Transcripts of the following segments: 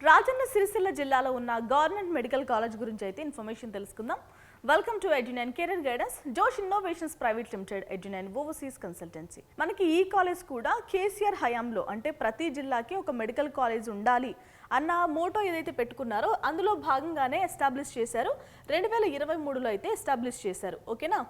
రాజన్న సిరిసిల్ల జిల్లాలో ఉన్న government medical college గురించి అయితే ఇన్ఫర్మేషన్ తెలుసుకుందాం. Welcome to Edunine career guidance, Josh innovations private limited, Edunine overseas consultancy. మనకి ఈ కాలేజ్ కూడా కేసీఆర్ హయాంలో అంటే ప్రతి జిల్లాకి ఒక మెడికల్ కాలేజ్ ఉండాలి అన్న మోటో ఏదైతే పెట్టుకున్నారో అందులో భాగంగానే ఎస్టాబ్లిష్ చేశారు. 2023లో అయితే ఎస్టాబ్లిష్ చేశారు. ఓకేనా.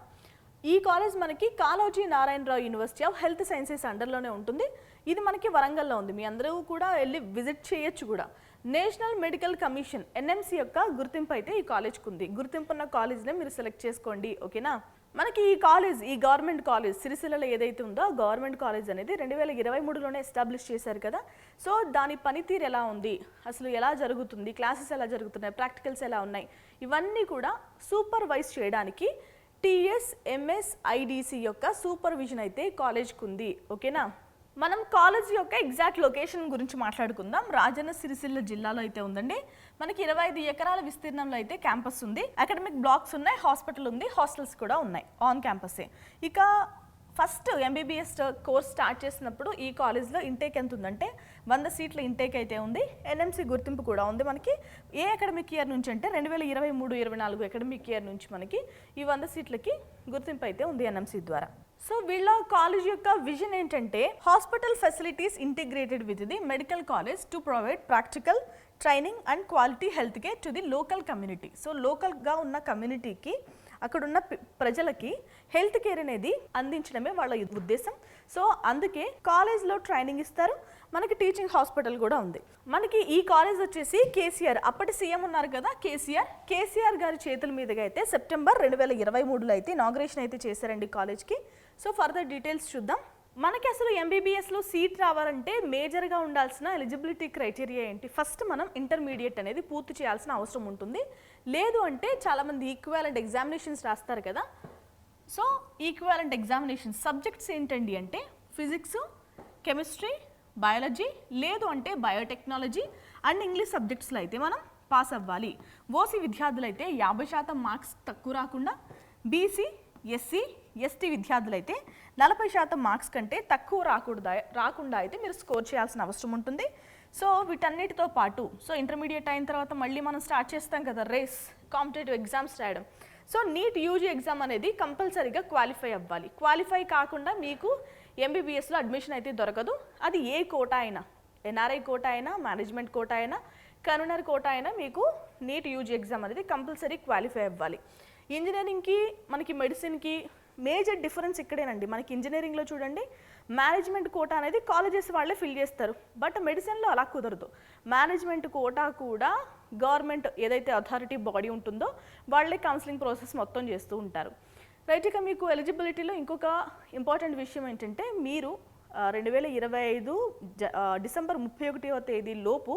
ఈ కాలేజ్ మనకి Kaloji Narayana Rao university of health sciences అండర్లోనే ఉంటుంది. ఇది మనకి వరంగల్లో ఉంది. మీ అందరూ కూడా వెళ్ళి విజిట్ చేయొచ్చు కూడా. నేషనల్ మెడికల్ కమిషన్ NMC యొక్క గుర్తింపు అయితే ఈ కాలేజ్కి ఉంది. గుర్తింపు ఉన్న కాలేజ్నే మీరు సెలెక్ట్ చేసుకోండి. ఓకేనా. మనకి ఈ కాలేజ్, ఈ గవర్నమెంట్ కాలేజ్ సిరిసిల్లలో ఏదైతే ఉందో ఆ గవర్నమెంట్ కాలేజ్ అనేది 2023లోనే ఎస్టాబ్లిష్ చేశారు కదా. సో దాని పనితీరు ఎలా ఉంది, అసలు ఎలా జరుగుతుంది, క్లాసెస్ ఎలా జరుగుతున్నాయి, ప్రాక్టికల్స్ ఎలా ఉన్నాయి, ఇవన్నీ కూడా సూపర్వైజ్ చేయడానికి TSMS-IDC యొక్క సూపర్విజన్ అయితే కాలేజ్కి ఉంది. ఓకేనా. మనం కాలేజ్ యొక్క ఎగ్జాక్ట్ లొకేషన్ గురించి మాట్లాడుకుందాం. రాజన్న సిరిసిల్ల జిల్లాలో అయితే ఉందండి. మనకి 25 ఎకరాల విస్తీర్ణంలో అయితే క్యాంపస్ ఉంది. అకాడమిక్ బ్లాక్స్ ఉన్నాయి, హాస్పిటల్ ఉంది, హాస్టల్స్ కూడా ఉన్నాయి ఆన్ క్యాంపసే. ఇక ఫస్ట్ MBBS కోర్స్ స్టార్ట్ చేసినప్పుడు ఈ కాలేజ్లో ఇంటేక్ ఎంత ఉందంటే 100 సీట్ల ఇంటేక్ అయితే ఉంది. NMC గుర్తింపు కూడా ఉంది. మనకి ఏ అకాడమిక్ ఇయర్ నుంచి అంటే 2023-24 అకాడమిక్ ఇయర్ నుంచి మనకి ఈ 100 సీట్లకి గుర్తింపు అయితే ఉంది NMC ద్వారా. సో వీళ్ళ కాలేజ్ యొక్క విజన్ ఏంటంటే hospital facilities integrated with the medical college to provide practical training and quality health care to the local community. So లోకల్గా ఉన్న కమ్యూనిటీకి, అక్కడున్న ప్రజలకి హెల్త్ కేర్ అనేది అందించడమే వాళ్ళ ఉద్దేశం. సో అందుకే కాలేజ్లో ట్రైనింగ్ ఇస్తారు. మనకి టీచింగ్ హాస్పిటల్ కూడా ఉంది. మనకి ఈ కాలేజ్ వచ్చేసి కేసీఆర్, అప్పటి సీఎం ఉన్నారు కదా కేసీఆర్ గారి చేతుల మీదుగా అయితే సెప్టెంబర్ 2023లో అయితే ఇనాగ్రేషన్ అయితే చేశారండి కాలేజ్కి. సో ఫర్దర్ డీటెయిల్స్ చూద్దాం. మనకి అసలు MBBSలో సీట్ రావాలంటే మేజర్గా ఉండాల్సిన ఎలిజిబిలిటీ క్రైటీరియా ఏంటి? ఫస్ట్ మనం ఇంటర్మీడియట్ అనేది పూర్తి చేయాల్సిన అవసరం ఉంటుంది. లేదు అంటే చాలామంది ఈక్వాలెంట్ ఎగ్జామినేషన్స్ రాస్తారు కదా. సో ఈక్వాలెంట్ ఎగ్జామినేషన్స్ సబ్జెక్ట్స్ ఏంటండి అంటే ఫిజిక్స్, కెమిస్ట్రీ, బయాలజీ, లేదు అంటే బయోటెక్నాలజీ అండ్ ఇంగ్లీష్ సబ్జెక్ట్స్లో అయితే మనం పాస్ అవ్వాలి. ఓసీ విద్యార్థులైతే 50% మార్క్స్ తక్కువ రాకుండా, BC, SC, ST విద్యార్థులైతే 40% మార్క్స్ కంటే తక్కువ రాకుండా అయితే మీరు స్కోర్ చేయాల్సిన అవసరం ఉంటుంది. సో వీటన్నిటితో పాటు ఇంటర్మీడియట్ అయిన తర్వాత మళ్ళీ మనం స్టార్ట్ చేస్తాం కదా రేస్, కాంపిటేటివ్ ఎగ్జామ్స్ రాయడం. సో నీట్ UG ఎగ్జామ్ అనేది కంపల్సరీగా క్వాలిఫై అవ్వాలి. క్వాలిఫై కాకుండా మీకు MBBSలో అడ్మిషన్ అయితే దొరకదు. అది ఏ కోటా అయినా, NRI కోటా అయినా, మేనేజ్మెంట్ కోటా అయినా, కన్వీనర్ కోటా అయినా మీకు నీట్ UG ఎగ్జామ్ అనేది కంపల్సరీ క్వాలిఫై అవ్వాలి. ఇంజనీరింగ్కి మనకి మెడిసిన్కి మేజర్ డిఫరెన్స్ ఇక్కడేనండి. మనకి ఇంజనీరింగ్లో చూడండి మేనేజ్మెంట్ కోటా అనేది కాలేజెస్ వాళ్ళే ఫిల్ చేస్తారు. బట్ మెడిసిన్లో అలా కుదరదు. మేనేజ్మెంట్ కోటా కూడా గవర్నమెంట్ ఏదైతే అథారిటీ బాడీ ఉంటుందో వాళ్ళే కౌన్సిలింగ్ ప్రాసెస్ మొత్తం చేస్తూ ఉంటారు. రైట్. ఇక మీకు ఎలిజిబిలిటీలో ఇంకొక ఇంపార్టెంట్ విషయం ఏంటంటే మీరు 2025 డిసెంబర్ 31వ తేదీ లోపు,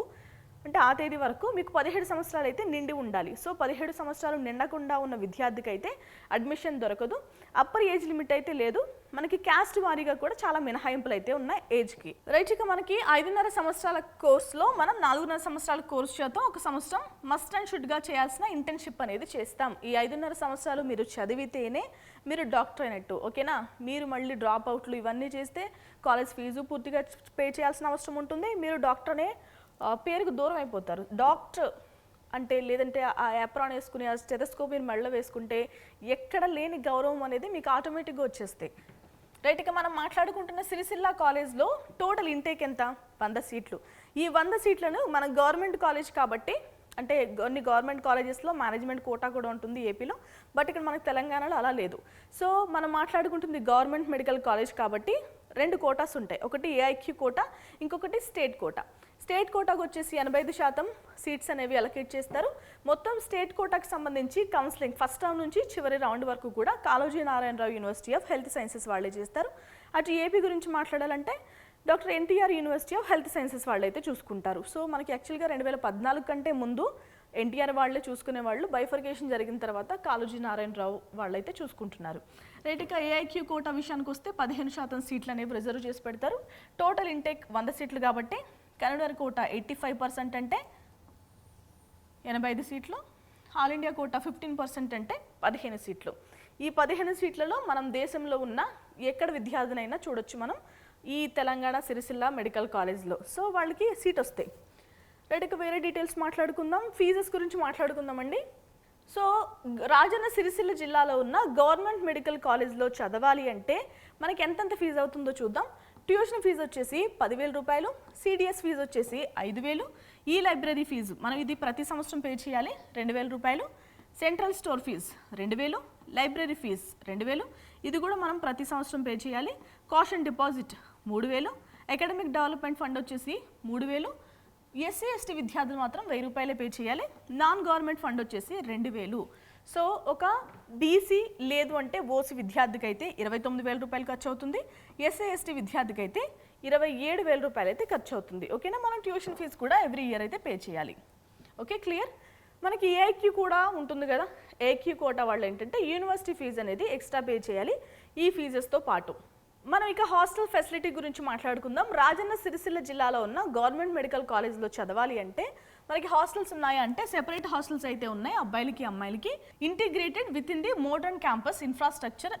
అంటే ఆ తేదీ వరకు మీకు 17 సంవత్సరాలు అయితే నిండి ఉండాలి. సో 17 సంవత్సరాలు నిండకుండా ఉన్న విద్యార్థికి అయితే అడ్మిషన్ దొరకదు. అప్పర్ ఏజ్ లిమిట్ అయితే లేదు. మనకి క్యాస్ట్ వారీగా కూడా చాలా మినహాయింపులు అయితే ఉన్నాయి ఏజ్కి. రైట్. ఇక మనకి 5.5 సంవత్సరాల కోర్సులో మనం 4.5 సంవత్సరాల కోర్సు చేత 1 సంవత్సరం మస్ట్ అండ్ షుడ్గా చేయాల్సిన ఇంటర్న్షిప్ అనేది చేస్తాం. ఈ 5.5 సంవత్సరాలు మీరు చదివితేనే మీరు డాక్టర్ అయినట్టు. ఓకేనా. మీరు మళ్ళీ డ్రాప్ అవుట్లు ఇవన్నీ చేస్తే కాలేజ్ ఫీజు పూర్తిగా పే చేయాల్సిన అవసరం ఉంటుంది. మీరు డాక్టర్నే పేరుకు దూరం అయిపోతారు. డాక్టర్ అంటే లేదంటే ఆ యాప్రాన్ వేసుకుని ఆ స్టెథోస్కోప్ మీరు మెడలో వేసుకుంటే ఎక్కడ లేని గౌరవం అనేది మీకు ఆటోమేటిక్గా వచ్చేస్తాయి. రైట్. ఇక మనం మాట్లాడుకుంటున్న సిరిసిల్ల కాలేజ్లో టోటల్ ఇంటేక్ ఎంత? 100 సీట్లు. ఈ 100 సీట్లను మన గవర్నమెంట్ కాలేజ్ కాబట్టి, అంటే కొన్ని గవర్నమెంట్ కాలేజెస్లో మేనేజ్మెంట్ కోటా కూడా ఉంటుంది ఏపీలో, బట్ ఇక్కడ మనకు తెలంగాణలో అలా లేదు. సో మనం మాట్లాడుకుంటుంది గవర్నమెంట్ మెడికల్ కాలేజ్ కాబట్టి 2 కోటాస్ ఉంటాయి. ఒకటి AIQ కోటా, ఇంకొకటి స్టేట్ కోటా. స్టేట్ కోటాకు వచ్చేసి 85% సీట్స్ అనేవి అలొకేట్ చేస్తారు. మొత్తం స్టేట్ కోటాకు సంబంధించి కౌన్సిలింగ్ ఫస్ట్ రౌండ్ నుంచి చివరి రౌండ్ వరకు కూడా Kaloji Narayana Rao university of health sciences వాళ్ళే చేస్తారు. అటు ఏపీ గురించి మాట్లాడాలంటే doctor NTR university of health sciences వాళ్ళైతే చూసుకుంటారు. సో మనకి యాక్చువల్గా 2014 కంటే ముందు NTR వాళ్ళే చూసుకునే వాళ్ళు. బైఫర్కేషన్ జరిగిన తర్వాత కాళోజీ నారాయణరావు వాళ్ళైతే చూసుకుంటున్నారు. రైట్. ఇక AIQ కోటా విషయానికి వస్తే 15% సీట్లు అనేవి రిజర్వ్ చేసి పెడతారు. టోటల్ ఇంటేక్ 100 సీట్లు కాబట్టి కన్వీనర్ కోటా 85% అంటే 85 సీట్లు, ఆల్ ఇండియా కోటా 15% అంటే 15 సీట్లు. ఈ 15 సీట్లలో మనం దేశంలో ఉన్న ఎక్కడ విద్యార్థినైనా చూడొచ్చు మనం ఈ తెలంగాణ సిరిసిల్ల మెడికల్ కాలేజ్లో. సో వాళ్ళకి సీట్ వస్తాయి. రైట్, ఇక వేరే డీటెయిల్స్ మాట్లాడుకుందాం. ఫీజెస్ గురించి మాట్లాడుకుందామండి. సో రాజన్న సిరిసిల్ల జిల్లాలో ఉన్న గవర్నమెంట్ మెడికల్ కాలేజ్లో చదవాలి అంటే మనకి ఎంతెంత ఫీజు అవుతుందో చూద్దాం. ట్యూషన్ ఫీజు వచ్చేసి 10,000 రూపాయలు, సిడిఎస్ ఫీజు వచ్చేసి 5,000, ఈ లైబ్రరీ ఫీజు మనం ఇది ప్రతి సంవత్సరం పే చేయాలి 2,000 రూపాయలు, central store fees 2,000, library fees 2,000, ఇది కూడా మనం ప్రతి సంవత్సరం పే చేయాలి. Caution deposit 3,000, academic development fund వచ్చేసి 3,000, ఎస్సీ ఎస్టీ విద్యార్థులు మాత్రం 1,000 రూపాయలే పే చేయాలి. నాన్ గవర్నమెంట్ ఫండ్ వచ్చేసి 2,000. సో ఒక బీసీ లేదు అంటే ఓసీ విద్యార్థికి అయితే 29,000 రూపాయలు ఖర్చు అవుతుంది, ఎస్సీ ఎస్టీ విద్యార్థికి అయితే 27,000 రూపాయలు అయితే ఖర్చు అవుతుంది. ఓకేనా, మనం ట్యూషన్ ఫీజు కూడా ఎవ్రీ ఇయర్ అయితే పే చేయాలి. Okay, clear. మనకి ఏఐక్యూ కూడా ఉంటుంది కదా, ఏఐక్యూ కోటా వాళ్ళు ఏంటంటే యూనివర్సిటీ ఫీజు అనేది ఎక్స్ట్రా పే చేయాలి ఈ ఫీజెస్తో పాటు. మనం ఇక హాస్టల్ ఫెసిలిటీ గురించి మాట్లాడుకుందాం. రాజన్న సిరిసిల్ల జిల్లాలో ఉన్న గవర్నమెంట్ మెడికల్ కాలేజ్లో చదవాలి అంటే మనకి హాస్టల్స్ ఉన్నాయా అంటే సెపరేట్ హాస్టల్స్ అయితే ఉన్నాయి అబ్బాయిలకి అమ్మాయిలకి. Integrated with in the modern campus infrastructure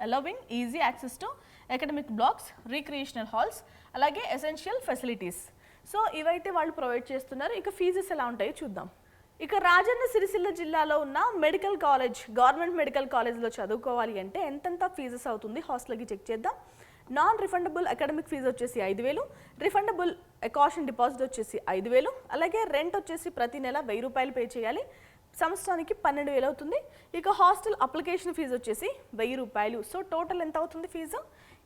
allowing easy access to academic blocks, recreational halls, అలాగే ఎసెన్షియల్ ఫెసిలిటీస్. సో ఇవైతే వాళ్ళు ప్రొవైడ్ చేస్తున్నారు. ఇక ఫీజెస్ ఎలా ఉంటాయో చూద్దాం. ఇక రాజన్న సిరిసిల్ల జిల్లాలో ఉన్న మెడికల్ కాలేజ్, గవర్నమెంట్ మెడికల్ కాలేజ్లో చదువుకోవాలి అంటే ఎంతెంత ఫీజెస్ అవుతుంది హాస్టల్కి చెక్ చేద్దాం. నాన్ రిఫండబుల్ అకాడమిక్ ఫీజు వచ్చేసి 5,000, రిఫండబుల్ కాషన్ డిపాజిట్ వచ్చేసి 5,000, అలాగే రెంట్ వచ్చేసి ప్రతి నెల 1,000 రూపాయలు పే చేయాలి, సంవత్సరానికి 12,000 అవుతుంది. ఇక హాస్టల్ అప్లికేషన్ ఫీజు వచ్చేసి 1,000 రూపాయలు. సో టోటల్ ఎంత అవుతుంది ఫీజు?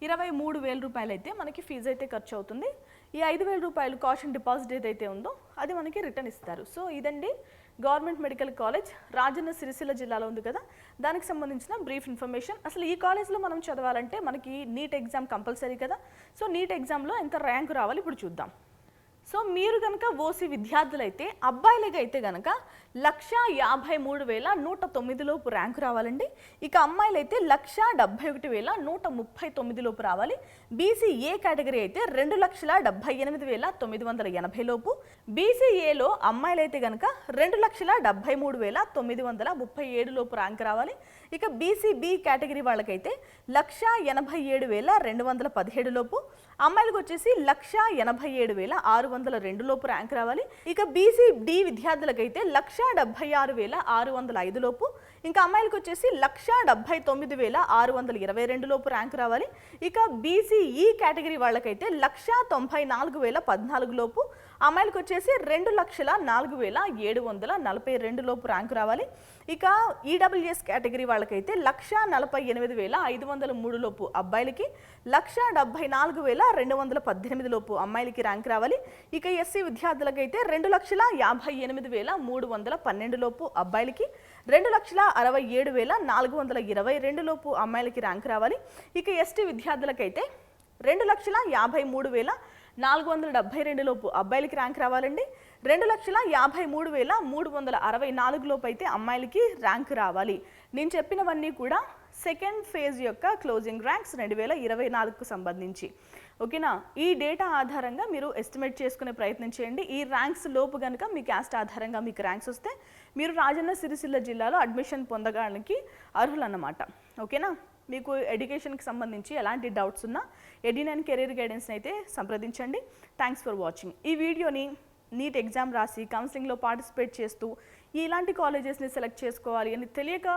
23,000 రూపాయలు అయితే మనకి ఫీజు అయితే ఖర్చు అవుతుంది. ఈ 5,000 రూపాయలు కాషన్ డిపాజిట్ ఏదైతే ఉందో అది మనకి రిటర్న్ ఇస్తారు. సో ఇదండి government medical college Rajanna Sircilla జిల్లాలో ఉంది కదా, దానికి సంబంధించిన బ్రీఫ్ ఇన్ఫర్మేషన్. అసలు ఈ కాలేజ్లో మనం చదవాలంటే మనకి నీట్ ఎగ్జామ్ కంపల్సరీ కదా. సో నీట్ ఎగ్జామ్లో ఎంత ర్యాంక్ రావాలి ఇప్పుడు చూద్దాం. సో మీరు కనుక ఓసీ విద్యార్థులైతే అబ్బాయిలకి అయితే కనుక 1,53,109 లోపు ర్యాంకు రావాలండి. ఇక అమ్మాయిలైతే 1,71,139 లోపు రావాలి. బీసీ ఏ కేటగిరీ అయితే 2,78,980 లోపు, బీసీఏలో అమ్మాయిలైతే కనుక 2,73,937 లోపు ర్యాంక్ రావాలి. ఇక బీసీ బి కేటగిరీ వాళ్ళకైతే 1,87,217 లోపు, అమ్మాయిలకు వచ్చేసి 1,87,602 లోపు ర్యాంక్ రావాలి. ఇక బీసీ డి విద్యార్థులకైతే 1,76,605 లోపు, ఇంకా అమ్మాయిలకు వచ్చేసి 1,79,622 లోపు ర్యాంక్ రావాలి. ఇక బీసీఈ కేటగిరీ వాళ్ళకైతే 1,94,014 లోపు, అమ్మాయిలకు వచ్చేసి 2,04,742 లోపు ర్యాంకు రావాలి. ఇక ఈడబ్ల్యూఎస్ కేటగిరీ వాళ్ళకైతే 1,48,503 లోపు అబ్బాయిలకి, 1,74,218 లోపు అమ్మాయిలకి ర్యాంక్ రావాలి. ఇక ఎస్సీ విద్యార్థులకైతే 2,50,312 లోపు అబ్బాయిలకి, 2,67,422 లోపు అమ్మాయిలకి ర్యాంక్ రావాలి. ఇక ఎస్టీ విద్యార్థులకైతే 2,53,472 లోపు అబ్బాయిలకి ర్యాంక్ రావాలండి. 2,53,364 లోపు అయితే అమ్మాయిలకి ర్యాంక్ రావాలి. నేను చెప్పినవన్నీ కూడా సెకండ్ ఫేజ్ యొక్క క్లోజింగ్ ర్యాంక్స్ 2024కు సంబంధించి. ఓకేనా, ఈ డేటా ఆధారంగా మీరు ఎస్టిమేట్ చేసుకునే ప్రయత్నం చేయండి. ఈ ర్యాంక్స్ లోపు కనుక మీ క్యాస్ట్ ఆధారంగా మీకు ర్యాంక్స్ వస్తే మీరు రాజన్న సిరిసిల్ల జిల్లాలో అడ్మిషన్ పొందడానికి అర్హులన్నమాట. ఓకేనా, మీకు ఎడ్యుకేషన్కి సంబంధించి ఎలాంటి డౌట్స్ ఉన్నా ఎడ్యునైన్ కెరీర్ గైడెన్స్ని అయితే సంప్రదించండి. Thanks for watching. ఈ వీడియోని నీట్ ఎగ్జామ్ రాసి కౌన్సిలింగ్లో పార్టిసిపేట్ చేస్తూ ఇలాంటి కాలేజెస్ని సెలెక్ట్ చేసుకోవాలి అని తెలియక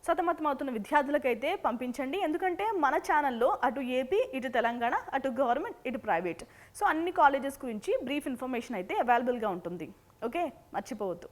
సతమతమవుతున్న విద్యార్థులకైతే పంపించండి. ఎందుకంటే మన ఛానల్లో అటు ఏపీ, ఇటు తెలంగాణ, అటు గవర్నమెంట్, ఇటు ప్రైవేట్, సో అన్ని కాలేజెస్ గురించి బ్రీఫ్ ఇన్ఫర్మేషన్ అయితే అవైలబుల్గా ఉంటుంది. ఓకే, మర్చిపోవద్దు.